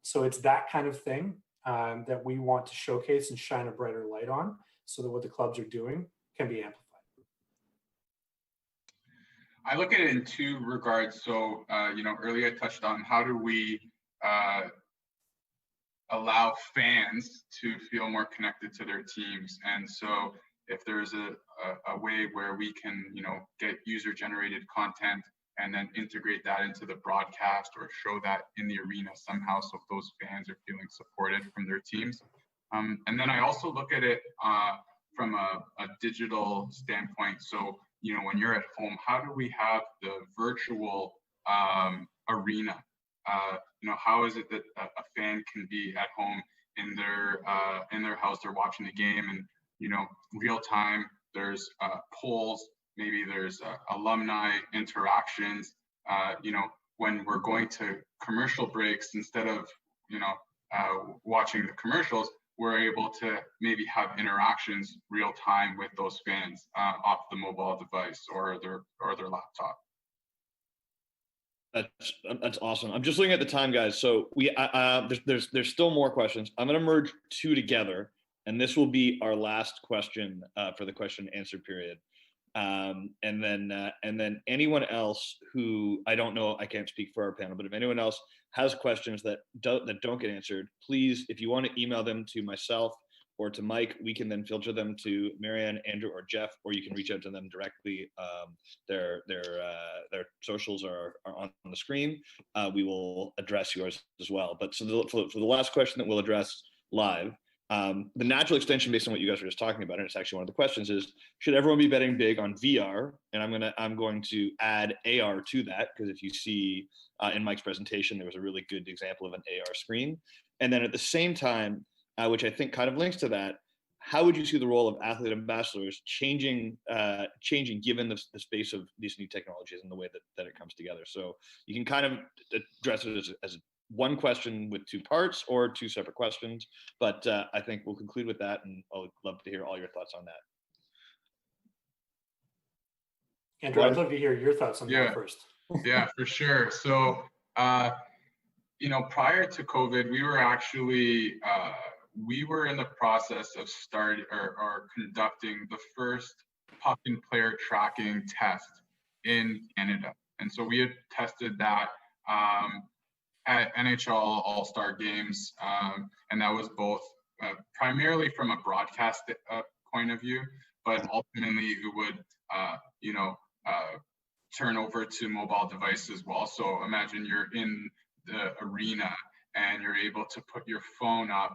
S4: So it's that kind of thing that we want to showcase and shine a brighter light on, so that what the clubs are doing can be amplified.
S5: I look at it in two regards. So, earlier I touched on how do we allow fans to feel more connected to their teams. And so if there's a way where we can, get user-generated content and then integrate that into the broadcast or show that in the arena somehow, so those fans are feeling supported from their teams. And then I also look at it from a digital standpoint. So, when you're at home, how do we have the virtual arena? How is it that a fan can be at home in their house, they're watching the game, and real time, there's polls, maybe there's alumni interactions. When we're going to commercial breaks, instead of watching the commercials, we're able to maybe have interactions real time with those fans off the mobile device or their laptop.
S2: That's awesome. I'm just looking at the time, guys. So there's still more questions. I'm going to merge two together, and this will be our last question for the question and answer period. And then anyone else who, I don't know, I can't speak for our panel, but if anyone else has questions that don't get answered, please, if you want to email them to myself or to Mike, we can then filter them to Marianne, Andrew, or Jeff, or you can reach out to them directly. Their socials are on the screen. We will address yours as well. But so for the last question that we'll address live, the natural extension based on what you guys were just talking about, and it's actually one of the questions, is should everyone be betting big on VR? And I'm going to add AR to that, because if you see in Mike's presentation, there was a really good example of an AR screen. And then at the same time, which I think kind of links to that, how would you see the role of athlete ambassadors changing given the space of these new technologies and the way that it comes together? So you can kind of address it as one question with two parts or two separate questions, but I think we'll conclude with that, and I'll love to hear all your thoughts on that.
S4: Andrew, I'd love to hear your thoughts on that first.
S5: Yeah, for sure. So, prior to COVID, we were actually, we were in the process of conducting the first puck and player tracking test in Canada. And so we had tested that at NHL All-Star Games, and that was both primarily from a broadcast point of view, but ultimately it would, turn over to mobile devices as well. So imagine you're in the arena and you're able to put your phone up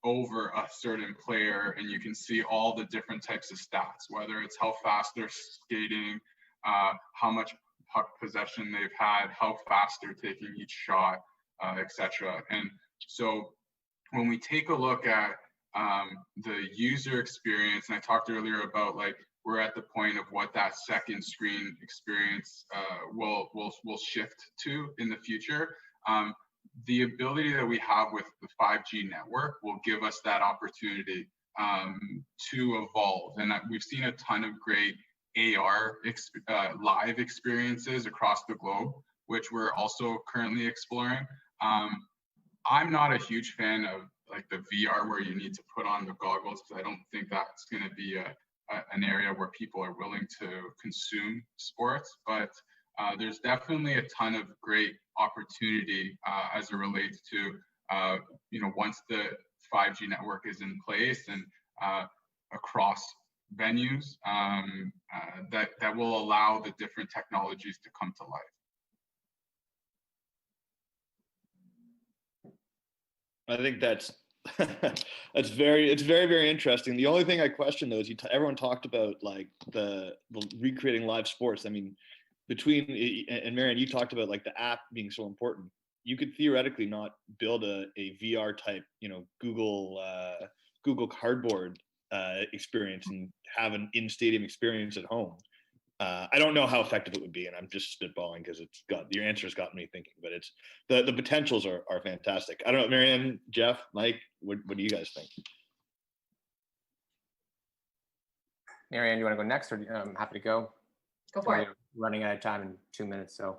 S5: over a certain player, and you can see all the different types of stats, whether it's how fast they're skating, how much puck possession they've had, how fast they're taking each shot, etc. And so when we take a look at the user experience, and I talked earlier about we're at the point of what that second screen experience will shift to in the future. The ability that we have with the 5G network will give us that opportunity to evolve. And we've seen a ton of great AR live experiences across the globe, which we're also currently exploring. I'm not a huge fan of the VR where you need to put on the goggles, because I don't think that's going to be an area where people are willing to consume sports. But there's definitely a ton of great opportunity as it relates to, once the 5G network is in place and across venues, that will allow the different technologies to come to life.
S2: I think that's it's very, very interesting. The only thing I question though is everyone talked about the recreating live sports. I mean, and Marianne, you talked about the app being so important. You could theoretically not build a VR type, Google Cardboard experience and have an in-stadium experience at home. I don't know how effective it would be, and I'm just spitballing because your answer's got me thinking. But it's the potentials are fantastic. I don't know, Marianne, Jeff, Mike, what do you guys think?
S3: Marianne, you want to go next, or I'm happy to go?
S6: Go for it.
S3: Running out of time in 2 minutes, so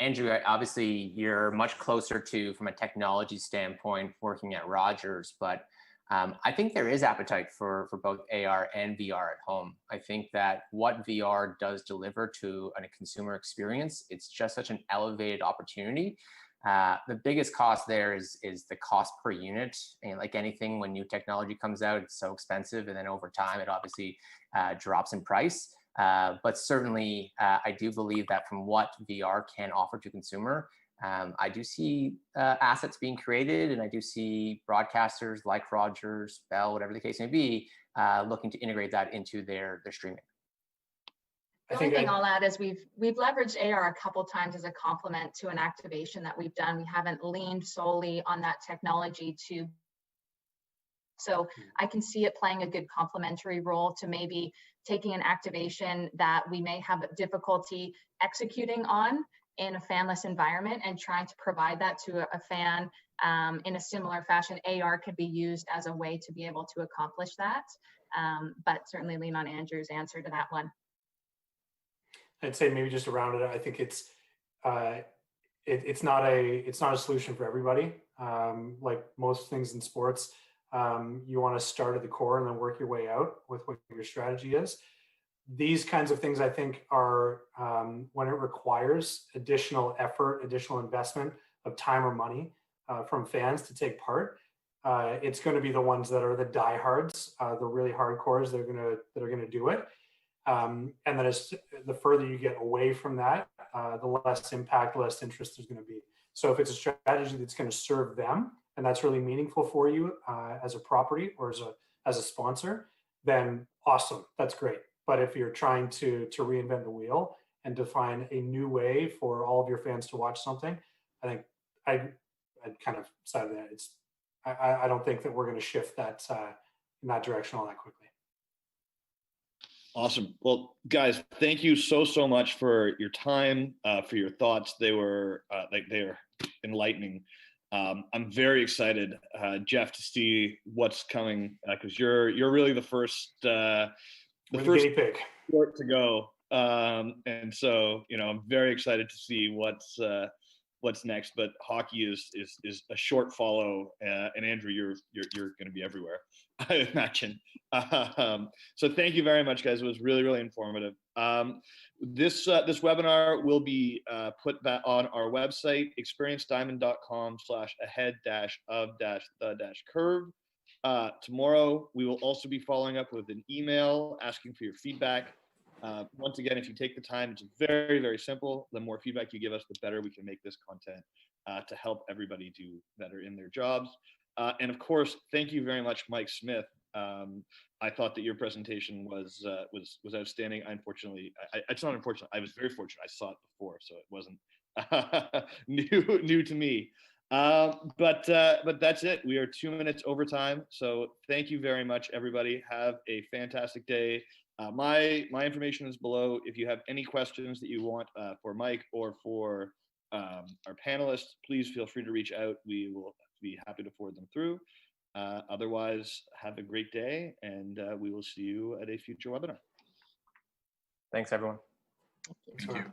S3: Andrew, obviously you're much closer to, from a technology standpoint, working at Rogers, but I think there is appetite for both AR and VR at home. I think that what VR does deliver to a consumer experience, it's just such an elevated opportunity. The biggest cost there is the cost per unit. And like anything, when new technology comes out, it's so expensive, and then over time, it obviously drops in price. But certainly, I do believe that from what VR can offer to consumer, I do see assets being created, and I do see broadcasters like Rogers, Bell, whatever the case may be, looking to integrate that into their streaming.
S6: The only thing I'll add is we've leveraged AR a couple times as a complement to an activation that we've done. We haven't leaned solely on that technology so I can see it playing a good complementary role to maybe taking an activation that we may have difficulty executing on in a fanless environment and trying to provide that to a fan in a similar fashion. AR could be used as a way to be able to accomplish that, but certainly lean on Andrew's answer to that one.
S4: I'd say maybe just to round it out, I think it's not a solution for everybody. Like most things in sports, You want to start at the core and then work your way out with what your strategy is. These kinds of things, I think, are when it requires additional effort, additional investment of time or money from fans to take part. It's going to be the ones that are the diehards, the really hardcores that are going to do it. And then as the further you get away from that, the less impact, less interest there's going to be. So if it's a strategy that's going to serve them and that's really meaningful for you as a property or as a sponsor, then awesome, that's great. But if you're trying to reinvent the wheel and to find a new way for all of your fans to watch something, I think I'd kind of side of that. I don't think that we're going to shift that in that direction all that quickly.
S2: Awesome. Well, guys, thank you so much for your time, for your thoughts. They were enlightening. I'm very excited, Jeff, to see what's coming because you're really the first
S4: guinea pig
S2: sport to go, and so I'm very excited to see what's next. But hockey is a short follow, and Andrew, you're going to be everywhere, I imagine. So thank you very much, guys. It was really informative. This webinar will be put back on our website, experiencediamond.com/ahead-of-the-curve. Tomorrow, we will also be following up with an email asking for your feedback. Once again, if you take the time, it's very simple. The more feedback you give us, the better we can make this content to help everybody do better in their jobs. And of course, thank you very much, Mike Smith. I thought that your presentation was outstanding. It's not unfortunate. I was very fortunate. I saw it before, so it wasn't new to me. But that's it. We are 2 minutes over time. So thank you very much, everybody. Have a fantastic day. My information is below. If you have any questions that you want for Mike or for our panelists, please feel free to reach out. We will be happy to forward them through. Otherwise, have a great day, and we will see you at a future webinar.
S3: Thanks, everyone.
S5: Thank you.